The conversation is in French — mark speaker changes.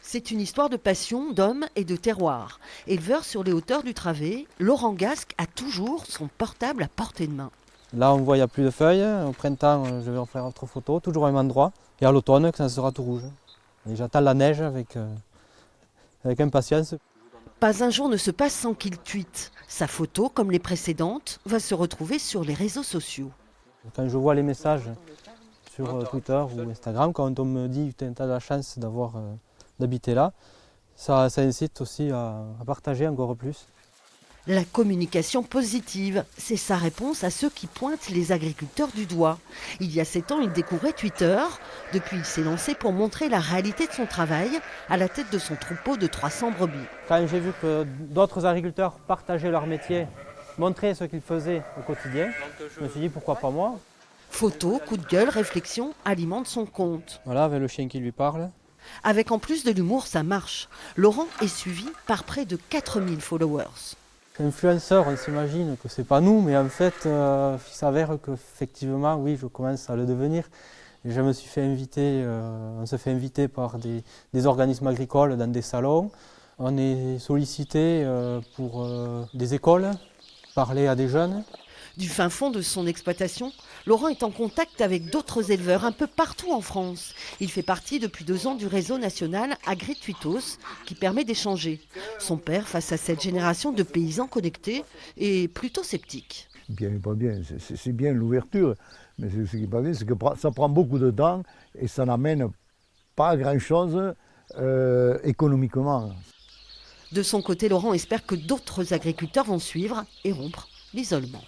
Speaker 1: C'est une histoire de passion, d'hommes et de terroir. Éleveur sur les hauteurs du Travet, Laurent Gasque a toujours son portable à portée de main.
Speaker 2: Là, on voit qu'il n'y a plus de feuilles. Au printemps, je vais en faire autre photo, toujours au même endroit. Et à l'automne, ça sera tout rouge. Et j'attends la neige avec impatience.
Speaker 1: Pas un jour ne se passe sans qu'il tweete. Sa photo, comme les précédentes, va se retrouver sur les réseaux sociaux.
Speaker 2: Quand je vois les messages sur Twitter ou Instagram, quand on me dit que tu as la chance d'habiter là, ça incite aussi à partager encore plus.
Speaker 1: La communication positive, c'est sa réponse à ceux qui pointent les agriculteurs du doigt. Il y a 7 ans, il découvrait Twitter. Depuis, il s'est lancé pour montrer la réalité de son travail à la tête de son troupeau de 300 brebis.
Speaker 2: Quand j'ai vu que d'autres agriculteurs partageaient leur métier, montraient ce qu'ils faisaient au quotidien, je me suis dit pourquoi pas moi.
Speaker 1: Photos, coups de gueule, réflexions alimentent son compte.
Speaker 2: Voilà, avec le chien qui lui parle.
Speaker 1: Avec en plus de l'humour, ça marche. Laurent est suivi par près de 4000 followers.
Speaker 2: Influenceur, on s'imagine que c'est pas nous, mais en fait, il s'avère qu'effectivement, oui, je commence à le devenir. Et je me suis fait inviter, on se fait inviter par des organismes agricoles dans des salons. On est sollicité pour des écoles, parler à des jeunes.
Speaker 1: Du fin fond de son exploitation, Laurent est en contact avec d'autres éleveurs un peu partout en France. Il fait partie depuis 2 ans du réseau national AgriTuitos qui permet d'échanger. Son père, face à cette génération de paysans connectés, est plutôt sceptique.
Speaker 3: Bien et pas bien, c'est bien l'ouverture, mais ce qui n'est pas bien, c'est que ça prend beaucoup de temps et ça n'amène pas à grand-chose économiquement.
Speaker 1: De son côté, Laurent espère que d'autres agriculteurs vont suivre et rompre l'isolement.